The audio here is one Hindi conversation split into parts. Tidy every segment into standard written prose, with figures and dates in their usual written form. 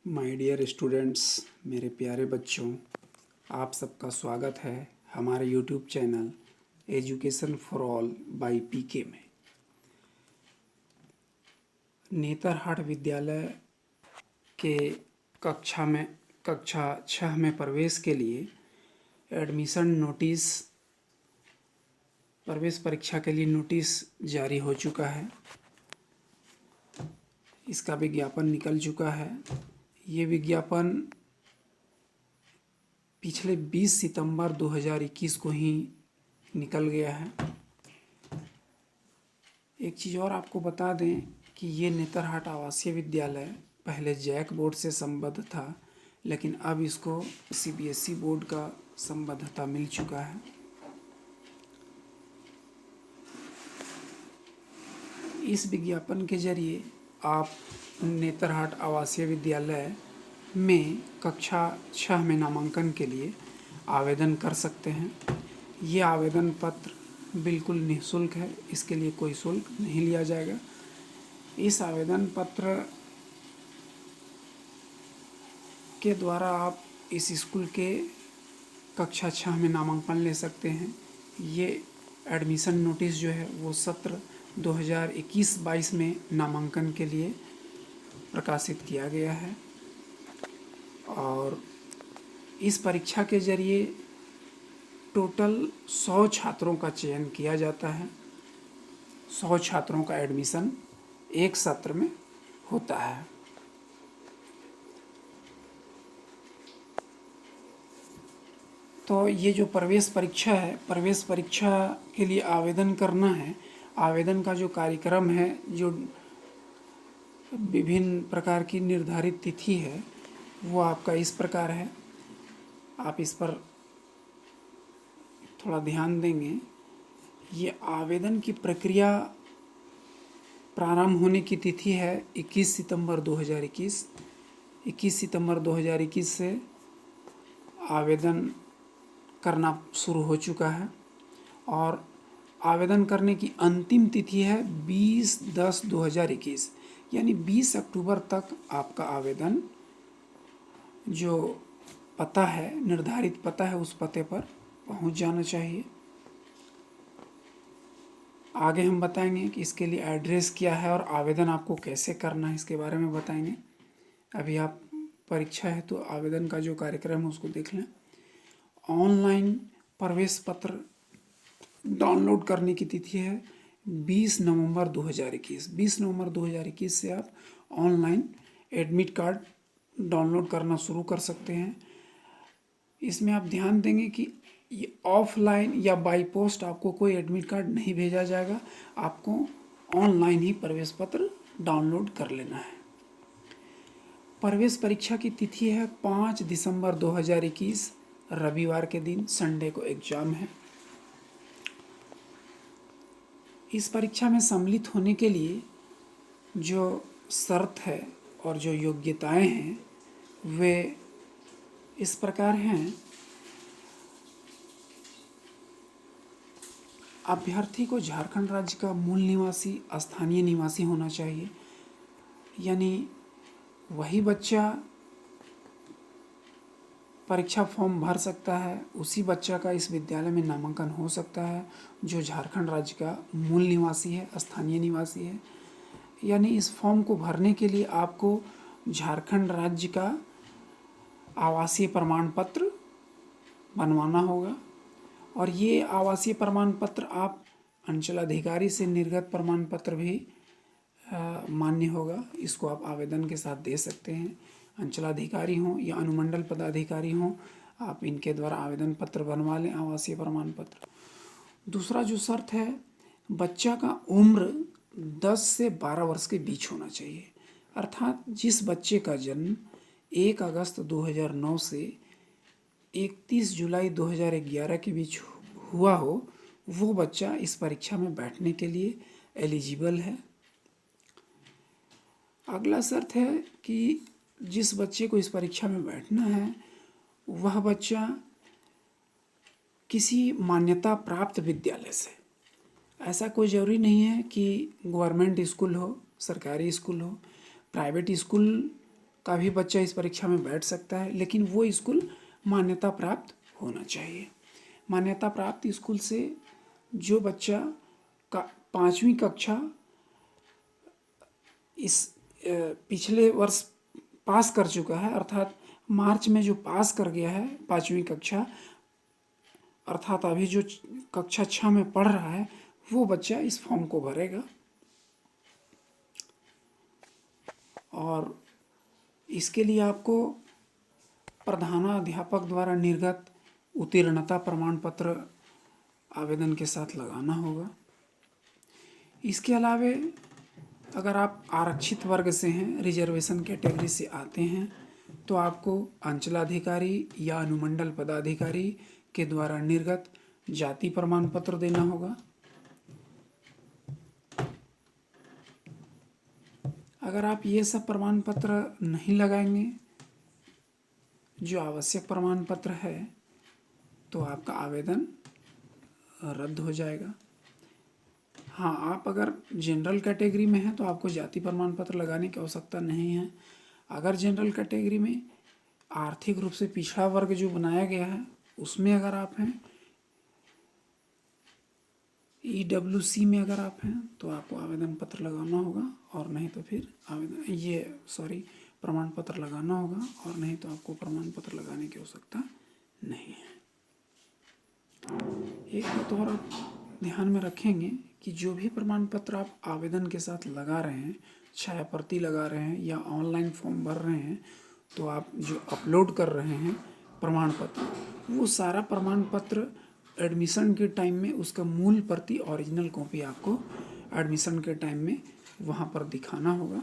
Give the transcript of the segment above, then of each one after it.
माय डियर स्टूडेंट्स, मेरे प्यारे बच्चों, आप सबका स्वागत है हमारे YouTube channel education for all by PK में। नेतरहाट विद्यालय के कक्षा 6 में प्रवेश के लिए एडमिशन नोटिस, प्रवेश परीक्षा के लिए नोटिस जारी हो चुका है। इसका विज्ञापन निकल चुका है। ये विज्ञापन पिछले 20 सितंबर 2021 को ही निकल गया है। एक चीज़ और आपको बता दें कि ये नेतरहाट आवासीय विद्यालय पहले जैक बोर्ड से संबद्ध था, लेकिन अब इसको सीबीएसई बोर्ड का संबद्धता मिल चुका है। इस विज्ञापन के जरिए आप नेतरहाट आवासीय विद्यालय में कक्षा 6 में नामांकन के लिए आवेदन कर सकते हैं। ये आवेदन पत्र बिल्कुल निःशुल्क है, इसके लिए कोई शुल्क नहीं लिया जाएगा। इस आवेदन पत्र के द्वारा आप इस स्कूल के कक्षा 6 में नामांकन ले सकते हैं। ये एडमिशन नोटिस जो है वो सत्र 2021-22 में नामांकन के लिए प्रकाशित किया गया है और इस परीक्षा के जरिए टोटल 100 छात्रों का चयन किया जाता है। 100 छात्रों का एडमिशन एक सत्र में होता है। तो ये जो प्रवेश परीक्षा है, प्रवेश परीक्षा के लिए आवेदन करना है। आवेदन का जो कार्यक्रम है, जो विभिन्न प्रकार की निर्धारित तिथि है, वो आपका इस प्रकार है। आप इस पर थोड़ा ध्यान देंगे। ये आवेदन की प्रक्रिया प्रारंभ होने की तिथि है 21 सितंबर 2021। 21 सितंबर 2021 से आवेदन करना शुरू हो चुका है और आवेदन करने की अंतिम तिथि है 20/10/2021, यानी 20 अक्टूबर तक आपका आवेदन जो पता है, निर्धारित पता है, उस पते पर पहुंच जाना चाहिए। आगे हम बताएंगे कि इसके लिए एड्रेस क्या है और आवेदन आपको कैसे करना है, इसके बारे में बताएंगे। अभी आप परीक्षा है तो आवेदन का जो कार्यक्रम है उसको देख लें। ऑनलाइन प्रवेश पत्र डाउनलोड करने की तिथि है 20 नवंबर 2021। 20 नवंबर 2021 से आप ऑनलाइन एडमिट कार्ड डाउनलोड करना शुरू कर सकते हैं। इसमें आप ध्यान देंगे कि ये ऑफलाइन या बाई पोस्ट आपको कोई एडमिट कार्ड नहीं भेजा जाएगा। आपको ऑनलाइन ही प्रवेश पत्र डाउनलोड कर लेना है। प्रवेश परीक्षा की तिथि है 5 दिसंबर 2021, रविवार के दिन, संडे को एग्जाम है। इस परीक्षा में सम्मिलित होने के लिए जो शर्त है और जो योग्यताएं हैं वे इस प्रकार हैं। अभ्यर्थी को झारखंड राज्य का मूल निवासी, स्थानीय निवासी होना चाहिए, यानी वही बच्चा परीक्षा फॉर्म भर सकता है, उसी बच्चा का इस विद्यालय में नामांकन हो सकता है जो झारखंड राज्य का मूल निवासी है, स्थानीय निवासी है। यानी इस फॉर्म को भरने के लिए आपको झारखंड राज्य का आवासीय प्रमाण पत्र बनवाना होगा और ये आवासीय प्रमाण पत्र आप अंचलाधिकारी से निर्गत प्रमाण पत्र भी मान्य होगा। इसको आप आवेदन के साथ दे सकते हैं। अंचलाधिकारी हों या अनुमंडल पदाधिकारी हों, आप इनके द्वारा आवेदन पत्र बनवा लें, आवासीय प्रमाण पत्र। दूसरा जो शर्त है, बच्चा का उम्र 10 से 12 वर्ष के बीच होना चाहिए। अर्थात जिस बच्चे का जन्म 1 अगस्त 2009 से 31 जुलाई 2011 के बीच हुआ हो, वो बच्चा इस परीक्षा में बैठने के लिए एलिजिबल है। अगला शर्त है कि जिस बच्चे को इस परीक्षा में बैठना है वह बच्चा किसी मान्यता प्राप्त विद्यालय से, ऐसा कोई ज़रूरी नहीं है कि गवर्नमेंट स्कूल हो, सरकारी स्कूल हो, प्राइवेट स्कूल का भी बच्चा इस परीक्षा में बैठ सकता है, लेकिन वो स्कूल मान्यता प्राप्त होना चाहिए। मान्यता प्राप्त स्कूल से जो बच्चा का 5वीं कक्षा इस पिछले वर्ष पास कर चुका है, अर्थात मार्च में जो पास कर गया है 5वीं कक्षा, अर्थात अभी जो कक्षा 6 में पढ़ रहा है, वो बच्चा इस फॉर्म को भरेगा। और इसके लिए आपको प्रधानाध्यापक द्वारा निर्गत उत्तीर्णता प्रमाण पत्र आवेदन के साथ लगाना होगा। इसके अलावे अगर आप आरक्षित वर्ग से हैं, रिजर्वेशन कैटेगरी से आते हैं, तो आपको अंचलाधिकारी या अनुमंडल पदाधिकारी के द्वारा निर्गत जाति प्रमाण पत्र देना होगा। अगर आप ये सब प्रमाण पत्र नहीं लगाएंगे, जो आवश्यक प्रमाण पत्र है, तो आपका आवेदन रद्द हो जाएगा। हाँ, आप अगर जनरल कैटेगरी में हैं तो आपको जाति प्रमाण पत्र लगाने की आवश्यकता नहीं है। अगर जनरल कैटेगरी में आर्थिक रूप से पिछड़ा वर्ग जो बनाया गया है उसमें अगर आप हैं, EWC में अगर आप हैं, तो आपको आवेदन पत्र लगाना होगा, और नहीं तो फिर प्रमाण पत्र लगाना होगा, और नहीं तो आपको प्रमाण पत्र लगाने की आवश्यकता नहीं है। एक बात और आप ध्यान में रखेंगे कि जो भी प्रमाण पत्र आप आवेदन के साथ लगा रहे हैं, छाया प्रति लगा रहे हैं या ऑनलाइन फॉर्म भर रहे हैं, तो आप जो अपलोड कर रहे हैं प्रमाण पत्र, वो सारा प्रमाण पत्र एडमिशन के टाइम में उसका मूल प्रति ओरिजिनल कॉपी आपको एडमिशन के टाइम में वहाँ पर दिखाना होगा।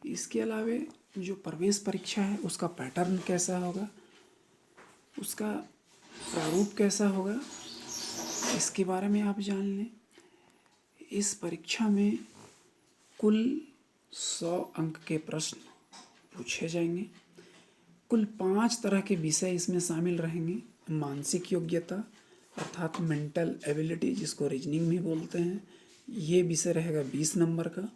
इसके अलावे जो प्रवेश परीक्षा है उसका पैटर्न कैसा होगा, उसका प्रारूप कैसा होगा, इसके बारे में आप जान लें। इस परीक्षा में कुल 100 अंक के प्रश्न पूछे जाएंगे। कुल 5 तरह के विषय इसमें शामिल रहेंगे। मानसिक योग्यता अर्थात मेंटल एबिलिटी, जिसको रीजनिंग भी बोलते हैं, ये विषय रहेगा 20 नंबर का।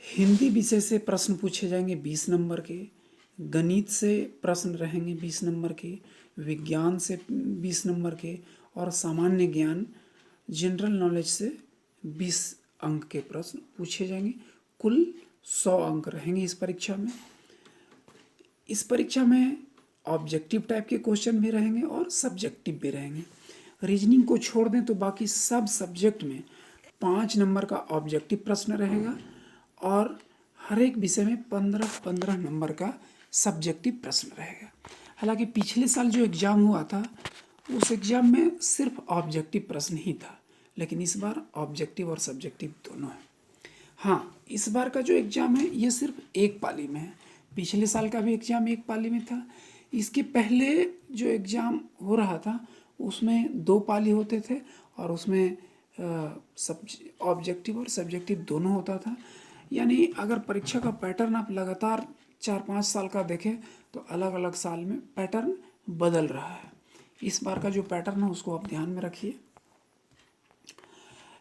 हिंदी विषय से प्रश्न पूछे जाएंगे 20 नंबर के। गणित से प्रश्न रहेंगे 20 नंबर के। विज्ञान से 20 नंबर के, और सामान्य ज्ञान जनरल नॉलेज से 20 अंक के प्रश्न पूछे जाएंगे। कुल 100 अंक रहेंगे इस परीक्षा में। इस परीक्षा में ऑब्जेक्टिव टाइप के क्वेश्चन भी रहेंगे और सब्जेक्टिव भी रहेंगे। रीजनिंग को छोड़ दें तो बाकी सब सब्जेक्ट में 5 नंबर का ऑब्जेक्टिव प्रश्न रहेगा, और हर एक विषय में 15-15 नंबर का सब्जेक्टिव प्रश्न रहेगा। हालांकि पिछले साल जो एग्ज़ाम हुआ था उस एग्ज़ाम में सिर्फ ऑब्जेक्टिव प्रश्न ही था, लेकिन इस बार ऑब्जेक्टिव और सब्जेक्टिव दोनों है। हाँ, इस बार का जो एग्ज़ाम है ये सिर्फ एक पाली में है। पिछले साल का भी एग्ज़ाम एक पाली में था। इसके पहले जो एग्ज़ाम हो रहा था उसमें 2 पाली होते थे, और उसमें ऑब्जेक्टिव और सब्जेक्टिव दोनों होता था। यानी अगर परीक्षा का पैटर्न आप लगातार 4-5 साल का देखें तो अलग अलग साल में पैटर्न बदल रहा है। इस बार का जो पैटर्न है उसको आप ध्यान में रखिए।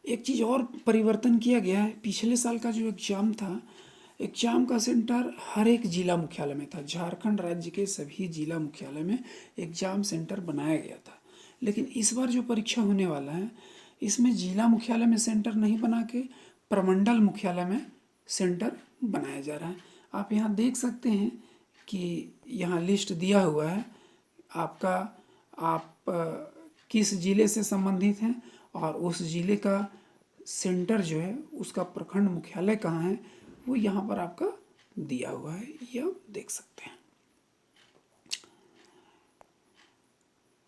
एक चीज़ और परिवर्तन किया गया है। पिछले साल का जो एग्ज़ाम था, एग्ज़ाम का सेंटर हर एक जिला मुख्यालय में था। झारखंड राज्य के सभी जिला मुख्यालय में एग्ज़ाम सेंटर बनाया गया था। लेकिन इस बार जो परीक्षा होने वाला है इसमें जिला मुख्यालय में सेंटर नहीं बना के प्रमंडल मुख्यालय में सेंटर बनाया जा रहा है। आप यहाँ देख सकते हैं कि यहाँ लिस्ट दिया हुआ है आपका, आप किस ज़िले से संबंधित हैं, और उस ज़िले का सेंटर जो है उसका प्रखंड मुख्यालय कहाँ है वो यहाँ पर आपका दिया हुआ है, ये आप देख सकते हैं।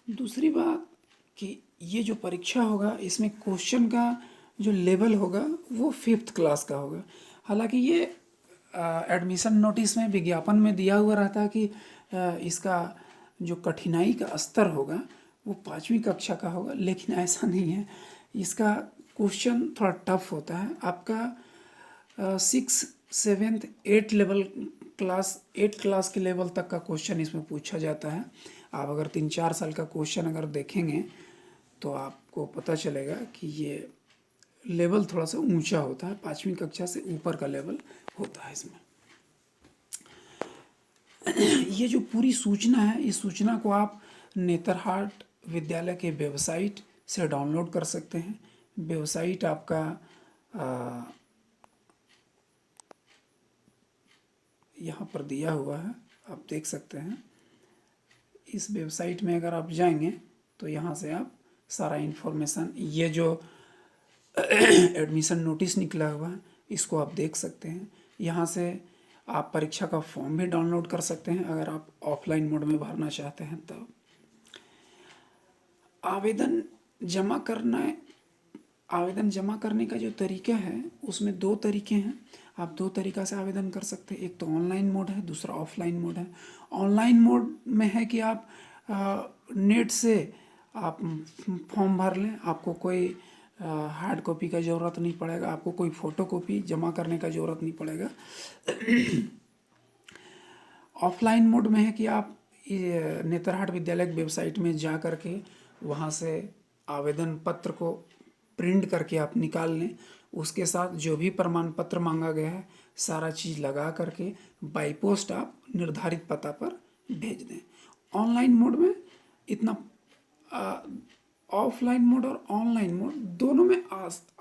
दूसरी बात कि ये जो परीक्षा होगा इसमें क्वेश्चन का जो लेवल होगा वो 5th क्लास का होगा। हालांकि ये एडमिशन नोटिस में विज्ञापन में दिया हुआ रहता है कि इसका जो कठिनाई का स्तर होगा वो 5वीं कक्षा का होगा, लेकिन ऐसा नहीं है। इसका क्वेश्चन थोड़ा टफ होता है। आपका 6, 7, 8 लेवल क्लास 8 क्लास के लेवल तक का क्वेश्चन इसमें पूछा जाता है। आप अगर 3-4 साल का क्वेश्चन अगर देखेंगे तो आपको पता चलेगा कि ये लेवल थोड़ा सा ऊंचा होता है, 5वीं कक्षा से ऊपर का लेवल होता है इसमें। ये जो पूरी सूचना है, इस सूचना को आप नेतरहाट विद्यालय के वेबसाइट से डाउनलोड कर सकते हैं। वेबसाइट आपका यहाँ पर दिया हुआ है, आप देख सकते हैं। इस वेबसाइट में अगर आप जाएंगे तो यहाँ से आप सारा इन्फॉर्मेशन, ये जो एडमिशन नोटिस निकला हुआ है, इसको आप देख सकते हैं। यहाँ से आप परीक्षा का फॉर्म भी डाउनलोड कर सकते हैं अगर आप ऑफलाइन मोड में भरना चाहते हैं तब। आवेदन जमा करने का जो तरीका है उसमें 2 तरीके हैं। आप 2 तरीक़ा से आवेदन कर सकते हैं, एक तो ऑनलाइन मोड है, दूसरा ऑफलाइन मोड है। ऑनलाइन मोड में है कि आप नेट से आप फॉर्म भर लें, आपको कोई हार्ड कॉपी का ज़रूरत नहीं पड़ेगा, आपको कोई फ़ोटो कॉपी जमा करने का ज़रूरत नहीं पड़ेगा। ऑफलाइन मोड में है कि आप नेतरहाट विद्यालय की वेबसाइट में जा कर के वहाँ से आवेदन पत्र को प्रिंट करके आप निकाल लें, उसके साथ जो भी प्रमाण पत्र मांगा गया है सारा चीज़ लगा करके बाई पोस्ट आप निर्धारित पता पर भेज दें। ऑनलाइन मोड में इतना ऑफलाइन मोड और ऑनलाइन मोड दोनों में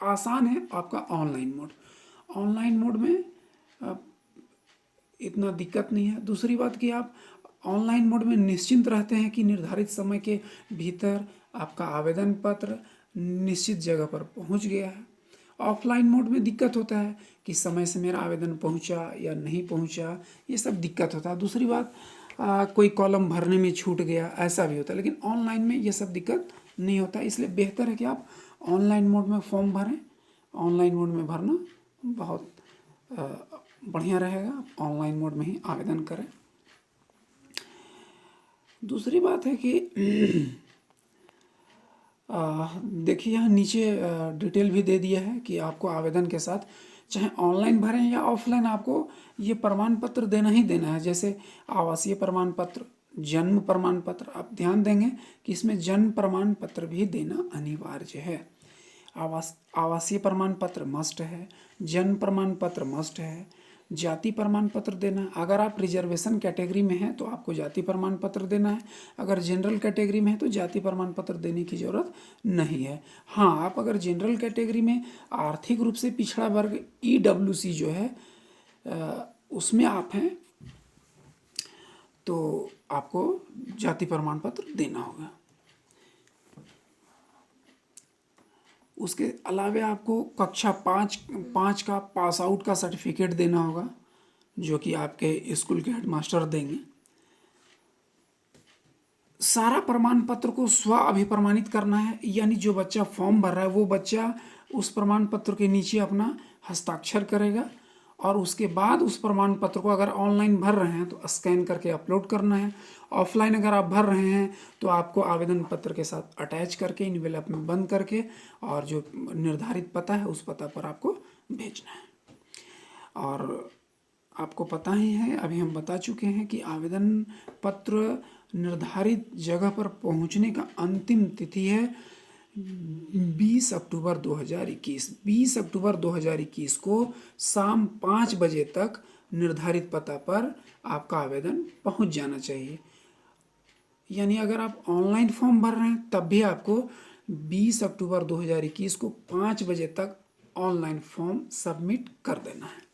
आसान है आपका ऑनलाइन मोड। ऑनलाइन मोड में इतना दिक्कत नहीं है। दूसरी बात कि आप ऑनलाइन मोड में निश्चिंत रहते हैं कि निर्धारित समय के भीतर आपका आवेदन पत्र निश्चित जगह पर पहुंच गया है। ऑफलाइन मोड में दिक्कत होता है कि समय से मेरा आवेदन पहुंचा या नहीं पहुंचा, ये सब दिक्कत होता है। दूसरी बात कोई कॉलम भरने में छूट गया, ऐसा भी होता है। लेकिन ऑनलाइन में ये सब दिक्कत नहीं होता, इसलिए बेहतर है कि आप ऑनलाइन मोड में फॉर्म भरें। ऑनलाइन मोड में भरना बहुत बढ़िया रहेगा, आप ऑनलाइन मोड में ही आवेदन करें। दूसरी बात है कि देखिए यहाँ नीचे डिटेल भी दे दिया है कि आपको आवेदन के साथ चाहे ऑनलाइन भरें या ऑफलाइन आपको ये प्रमाण पत्र देना ही देना है। जैसे आवासीय प्रमाण पत्र, जन्म प्रमाण पत्र, आप ध्यान देंगे कि इसमें जन्म प्रमाण पत्र भी देना अनिवार्य है। आवासीय प्रमाण पत्र मस्ट है, जन्म प्रमाण पत्र मस्ट है, जाति प्रमाण पत्र देना। अगर आप रिजर्वेशन कैटेगरी में हैं तो आपको जाति प्रमाण पत्र देना है, अगर जनरल कैटेगरी में है तो जाति प्रमाण पत्र देने की ज़रूरत नहीं है। हाँ, आप अगर जनरल कैटेगरी में आर्थिक रूप से पिछड़ा वर्ग EWC जो है उसमें आप हैं तो आपको जाति प्रमाण पत्र देना होगा। उसके अलावा आपको कक्षा 5 का पास आउट का सर्टिफिकेट देना होगा, जो कि आपके स्कूल के हेडमास्टर देंगे। सारा प्रमाण पत्र को स्व अभिप्रमाणित करना है, यानी जो बच्चा फॉर्म भर रहा है वो बच्चा उस प्रमाण पत्र के नीचे अपना हस्ताक्षर करेगा और उसके बाद उस प्रमाण पत्र को अगर ऑनलाइन भर रहे हैं तो स्कैन करके अपलोड करना है। ऑफलाइन अगर आप भर रहे हैं तो आपको आवेदन पत्र के साथ अटैच करके इन्वेलप में बंद करके और जो निर्धारित पता है उस पता पर आपको भेजना है। और आपको पता ही है, अभी हम बता चुके हैं कि आवेदन पत्र निर्धारित जगह पर पहुंचने का अंतिम तिथि है 20 अक्टूबर 2021। 20 अक्टूबर 2021 को शाम 5 बजे तक निर्धारित पता पर आपका आवेदन पहुंच जाना चाहिए। यानी अगर आप ऑनलाइन फॉर्म भर रहे हैं तब भी आपको 20 अक्टूबर 2021 को 5 बजे तक ऑनलाइन फॉर्म सबमिट कर देना है।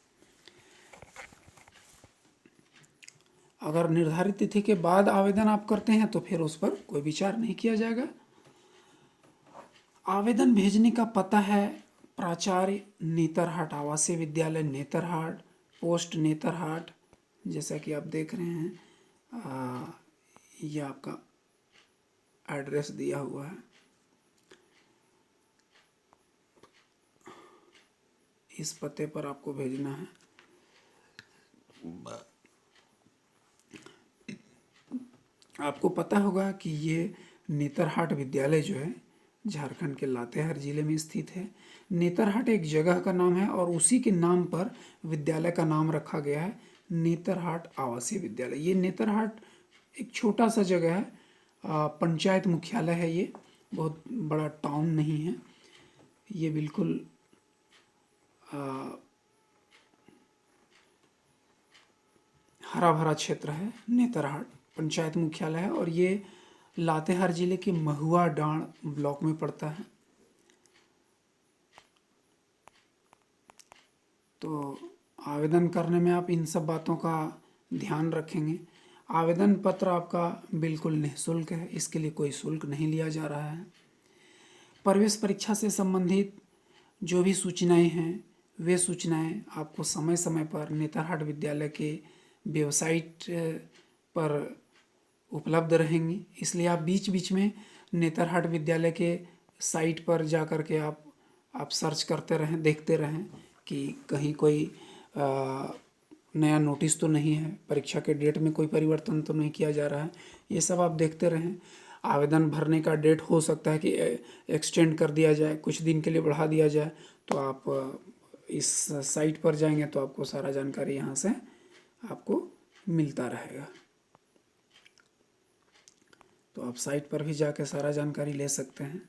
अगर निर्धारित तिथि के बाद आवेदन आप करते हैं तो फिर उस पर कोई विचार नहीं किया जाएगा। आवेदन भेजने का पता है प्राचार्य नेतरहाट आवासीय विद्यालय नेतरहाट, पोस्ट नेतरहाट, जैसा कि आप देख रहे हैं ये आपका एड्रेस दिया हुआ है। इस पते पर आपको भेजना है। आपको पता होगा कि ये नेतरहाट विद्यालय जो है झारखंड के लातेहार जिले में स्थित है। नेतरहाट एक जगह का नाम है और उसी के नाम पर विद्यालय का नाम रखा गया है, नेतरहाट आवासीय विद्यालय। ये नेतरहाट एक छोटा सा जगह है, पंचायत मुख्यालय है, ये बहुत बड़ा टाउन नहीं है, ये बिल्कुल हरा भरा क्षेत्र है, नेतरहाट पंचायत मुख्यालय है और ये लातेहार जिले के महुआ डांड ब्लॉक में पड़ता है। तो आवेदन करने में आप इन सब बातों का ध्यान रखेंगे। आवेदन पत्र आपका बिल्कुल निःशुल्क है, इसके लिए कोई शुल्क नहीं लिया जा रहा है। प्रवेश परीक्षा से संबंधित जो भी सूचनाएं हैं वे सूचनाएं आपको समय समय पर नेतरहाट विद्यालय के वेबसाइट पर उपलब्ध रहेंगी, इसलिए आप बीच बीच में नेतरहाट विद्यालय के साइट पर जा कर के आप सर्च करते रहें, देखते रहें कि कहीं कोई नया नोटिस तो नहीं है, परीक्षा के डेट में कोई परिवर्तन तो नहीं किया जा रहा है, ये सब आप देखते रहें। आवेदन भरने का डेट हो सकता है कि एक्सटेंड कर दिया जाए, कुछ दिन के लिए बढ़ा दिया जाए, तो आप इस साइट पर जाएंगे तो आपको सारा जानकारी यहाँ से आपको मिलता रहेगा। तो आप साइट पर भी जाकर सारा जानकारी ले सकते हैं।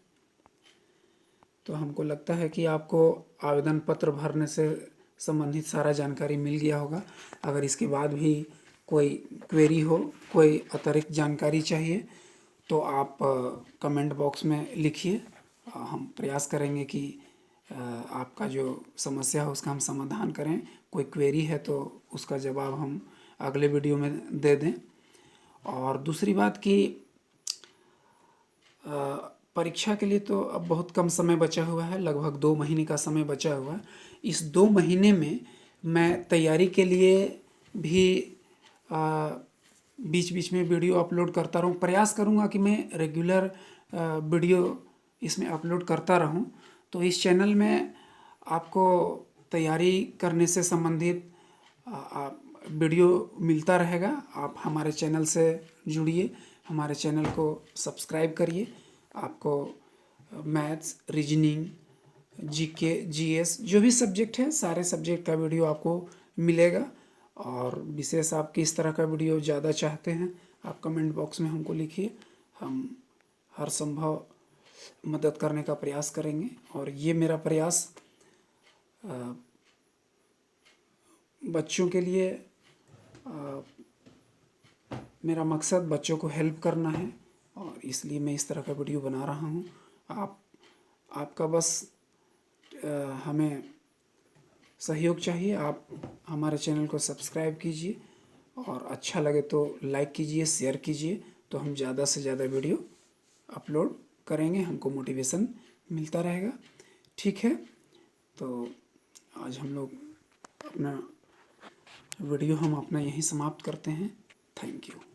तो हमको लगता है कि आपको आवेदन पत्र भरने से संबंधित सारा जानकारी मिल गया होगा। अगर इसके बाद भी कोई क्वेरी हो, कोई अतिरिक्त जानकारी चाहिए तो आप कमेंट बॉक्स में लिखिए, हम प्रयास करेंगे कि आपका जो समस्या है उसका हम समाधान करें। कोई क्वेरी है तो उसका जवाब हम अगले वीडियो में दे दें। और दूसरी बात कि परीक्षा के लिए तो अब बहुत कम समय बचा हुआ है, लगभग 2 महीने का समय बचा हुआ है। इस 2 महीने में मैं तैयारी के लिए भी बीच बीच में वीडियो अपलोड करता रहूं। प्रयास करूंगा कि मैं रेगुलर वीडियो इसमें अपलोड करता रहूं। तो इस चैनल में आपको तैयारी करने से संबंधित वीडियो मिलता रहेगा। आप हमारे चैनल से जुड़िए, हमारे चैनल को सब्सक्राइब करिए। आपको मैथ्स, रीजनिंग, जीके, जीएस जो भी सब्जेक्ट है सारे सब्जेक्ट का वीडियो आपको मिलेगा। और विशेष आप किस तरह का वीडियो ज़्यादा चाहते हैं आप कमेंट बॉक्स में हमको लिखिए, हम हर संभव मदद करने का प्रयास करेंगे। और ये मेरा प्रयास बच्चों के लिए, मेरा मकसद बच्चों को हेल्प करना है और इसलिए मैं इस तरह का वीडियो बना रहा हूँ। आपका बस हमें सहयोग चाहिए। आप हमारे चैनल को सब्सक्राइब कीजिए और अच्छा लगे तो लाइक कीजिए, शेयर कीजिए, तो हम ज़्यादा से ज़्यादा वीडियो अपलोड करेंगे, हमको मोटिवेशन मिलता रहेगा। ठीक है, तो आज हम लोग अपना वीडियो हम अपना यहीं समाप्त करते हैं। Thank you.